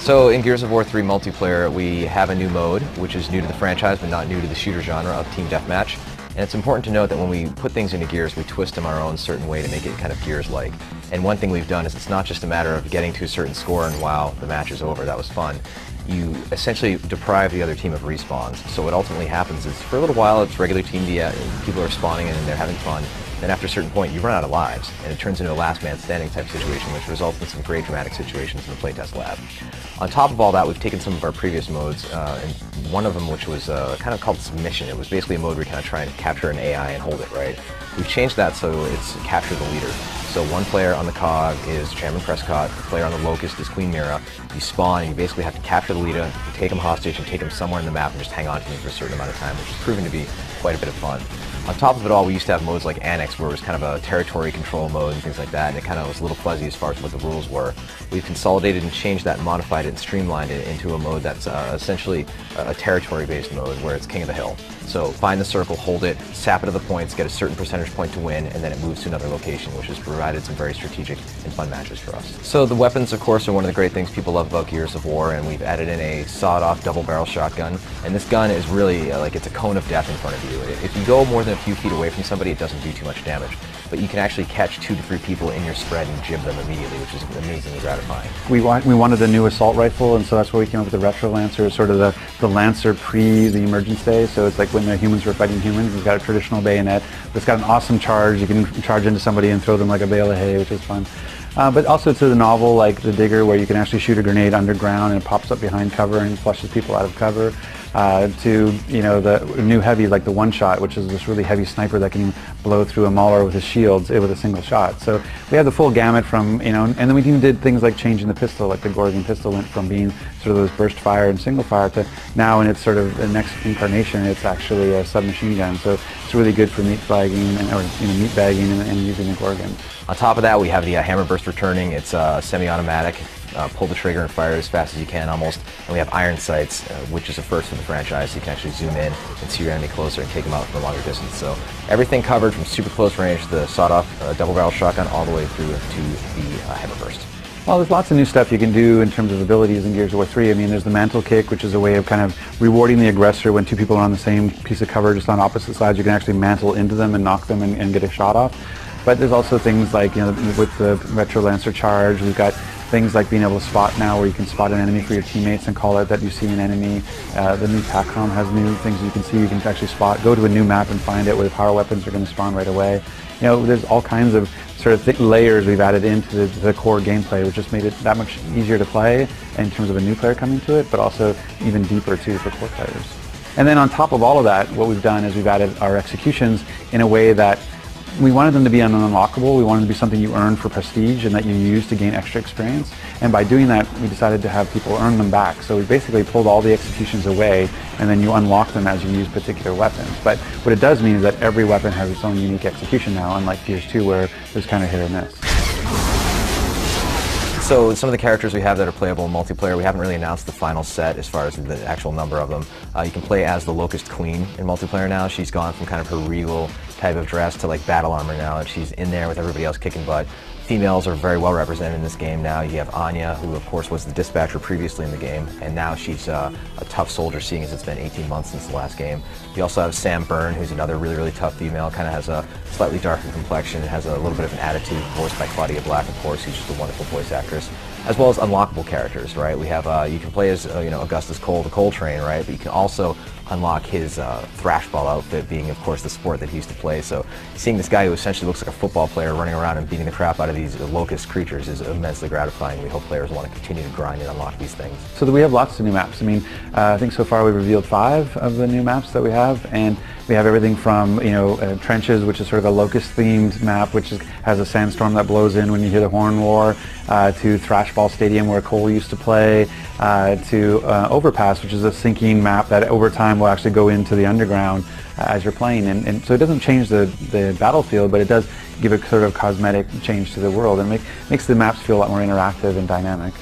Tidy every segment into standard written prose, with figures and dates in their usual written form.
So in Gears of War 3 multiplayer, we have a new mode, which is new to the franchise, but not new to the shooter genre of Team Deathmatch. And it's important to note that when we put things into Gears, we twist them our own certain way to make it kind of Gears-like. And one thing we've done is it's not just a matter of getting to a certain score and wow, the match is over, that was fun. You essentially deprive the other team of respawns. So what ultimately happens is for a little while it's regular team people are spawning in and they're having fun. Then after a certain point you run out of lives and it turns into a last man standing type situation, which results in some great dramatic situations in the playtest lab. On top of all that, we've taken some of our previous modes, and one of them which was kind of called Submission. It was basically a mode where you kind of try and capture an AI and hold it, right? We've changed that so it's capture the leader. So one player on the COG is Chairman Prescott, the player on the Locust is Queen Mira. You spawn and you basically have to capture the leader, you take him hostage and take him somewhere in the map and just hang on to him for a certain amount of time, which is proving to be quite a bit of fun. On top of it all, we used to have modes like Annex, where it was kind of a territory control mode and things like that, and it kind of was a little fuzzy as far as what the rules were. We've consolidated and changed that, modified it, and streamlined it into a mode that's essentially a territory-based mode, where it's King of the Hill. So find the circle, hold it, sap it to the points, get a certain percentage point to win, and then it moves to another location, which has provided some very strategic and fun matches for us. So the weapons, of course, are one of the great things people love about Gears of War, and we've added in a sawed-off double-barrel shotgun. And this gun is really like it's a cone of death in front of you. If you go more than a few feet away from somebody, it doesn't do too much damage. But you can actually catch 2 to 3 people in your spread and jib them immediately, which is amazingly gratifying. We wanted a new assault rifle, and so that's why we came up with the Retro Lancer. It's sort of the Lancer pre the Emergence day, so it's like when the humans were fighting humans. It's got a traditional bayonet, but it's got an awesome charge. You can charge into somebody and throw them like a bale of hay, which is fun. But also to the novel like the Digger, where you can actually shoot a grenade underground and it pops up behind cover and flushes people out of cover. To the new heavy like the One Shot, which is this really heavy sniper that can blow through a mauler with his shields with a single shot. So we have the full gamut from and then we even did things like changing the pistol, like the Gorgon pistol went from being sort of those burst fire and single fire to now in its sort of the next incarnation it's actually a submachine gun. So it's really good for meat flagging and meat bagging and using the Gorgon. On top of that, we have the Hammer Burst returning. It's semi-automatic. Pull the trigger and fire as fast as you can almost. And we have iron sights, which is a first for the franchise. So you can actually zoom in and see your enemy closer and take them out from a longer distance. So everything covered from super close range, the sawed-off double-barrel shotgun, all the way through to the Hammer Burst. Well, there's lots of new stuff you can do in terms of abilities in Gears of War 3. I mean, there's the mantle kick, which is a way of kind of rewarding the aggressor when 2 people are on the same piece of cover, just on opposite sides. You can actually mantle into them and knock them and get a shot off. But there's also things like, with the Retro Lancer charge, we've got things like being able to spot now, where you can spot an enemy for your teammates and call out that you see an enemy. The new TACCOM has new things you can see. You can actually spot, go to a new map and find it where the power weapons are going to spawn right away. There's all kinds of sort of layers we've added into the core gameplay, which just made it that much easier to play in terms of a new player coming to it, but also even deeper too for core players. And then on top of all of that, what we've done is we've added our executions in a way that we wanted them to be unlockable. We wanted them to be something you earn for prestige and that you use to gain extra experience. And by doing that, we decided to have people earn them back. So we basically pulled all the executions away, and then you unlock them as you use particular weapons. But what it does mean is that every weapon has its own unique execution now, unlike Gears 2, where there's kind of hit or miss. So some of the characters we have that are playable in multiplayer, we haven't really announced the final set as far as the actual number of them. You can play as the Locust Queen in multiplayer now. She's gone from kind of her regal type of dress to like battle armor now, and she's in there with everybody else kicking butt. Females are very well represented in this game now. You have Anya, who of course was the dispatcher previously in the game, and now she's a tough soldier, seeing as it's been 18 months since the last game. You also have Sam Byrne, who's another really tough female, kind of has a slightly darker complexion, has a little bit of an attitude, voiced by Claudia Black, of course, who's just a wonderful voice actress. As well as unlockable characters, right? We have, you can play as, Augustus Cole, the Coal Train, right? But you can also unlock his thrashball outfit, being, of course, the sport that he used to play. So seeing this guy who essentially looks like a football player running around and beating the crap out of these locust creatures is immensely gratifying. We hope players want to continue to grind and unlock these things. So we have lots of new maps. I mean, I think so far we've revealed 5 of the new maps that we have, and we have everything from, Trenches, which is sort of a locust-themed map, which has a sandstorm that blows in when you hear the horn roar, to Thrashball Stadium, where Cole used to play, to Overpass, which is a sinking map that over time will actually go into the underground as you're playing. And so it doesn't change the battlefield, but it does give a sort of cosmetic change to the world, and makes the maps feel a lot more interactive and dynamic.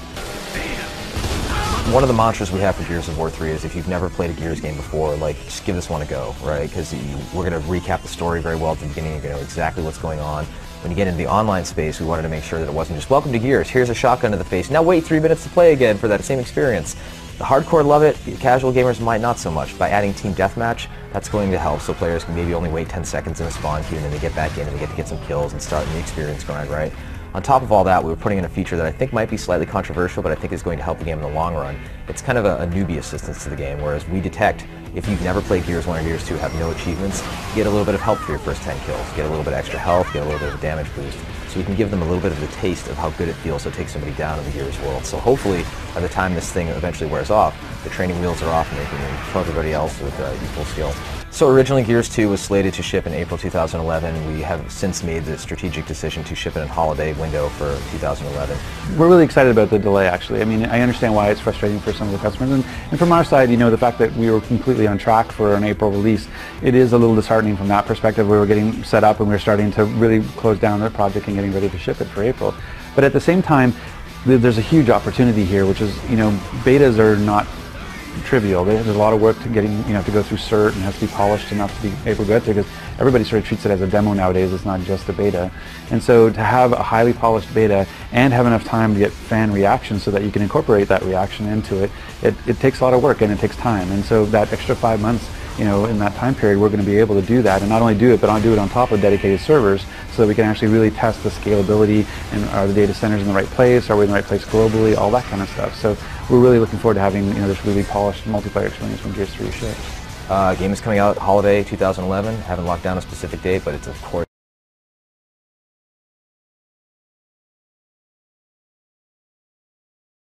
One of the mantras we have for Gears of War 3 is if you've never played a Gears game before, just give this one a go, right? Because we're going to recap the story very well at the beginning. You're going to know exactly what's going on. when you get into the online space, we wanted to make sure that it wasn't just welcome to Gears, here's a shotgun to the face, now wait 3 minutes to play again for that same experience. The hardcore love it, the casual gamers might not so much. By adding Team Deathmatch, that's going to help so players can maybe only wait 10 seconds in a spawn queue and then they get back in and they get to get some kills and start the experience grind, right? On top of all that, we were putting in a feature that I think might be slightly controversial, but I think is going to help the game in the long run. It's kind of a newbie assistance to the game, whereas we detect if you've never played Gears 1 or Gears 2, have no achievements, you get a little bit of help for your first 10 kills, get a little bit of extra health, get a little bit of a damage boost. So we can give them a little bit of the taste of how good it feels to take somebody down in the Gears world. So hopefully, by the time this thing eventually wears off, the training wheels are off and they can kill everybody else with equal skill. So originally Gears 2 was slated to ship in April 2011. We have since made the strategic decision to ship it in holiday window for 2011. We're really excited about the delay, actually. I mean, I understand why it's frustrating for some of the customers. And from our side, you know, the fact that we were completely on track for an April release, it is a little disheartening from that perspective. We were getting set up and we were starting to really close down the project and getting ready to ship it for April. But at the same time, there's a huge opportunity here, which is, you know, betas are not trivial. There's a lot of work to getting, you know, to go through cert and has to be polished enough to be able to go through, because everybody sort of treats it as a demo nowadays. It's not just a beta. And so to have a highly polished beta and have enough time to get fan reaction so that you can incorporate that reaction into it, it takes a lot of work and it takes time. And so that extra 5 months, you know, in that time period, we're going to be able to do that, and not only do it, but do it on top of dedicated servers, so that we can actually really test the scalability and are the data centers in the right place, are we in the right place globally, all that kind of stuff. So we're really looking forward to having, you know, this really polished multiplayer experience when Gears 3 ships. Game is coming out holiday 2011. Haven't locked down a specific date, but it's of course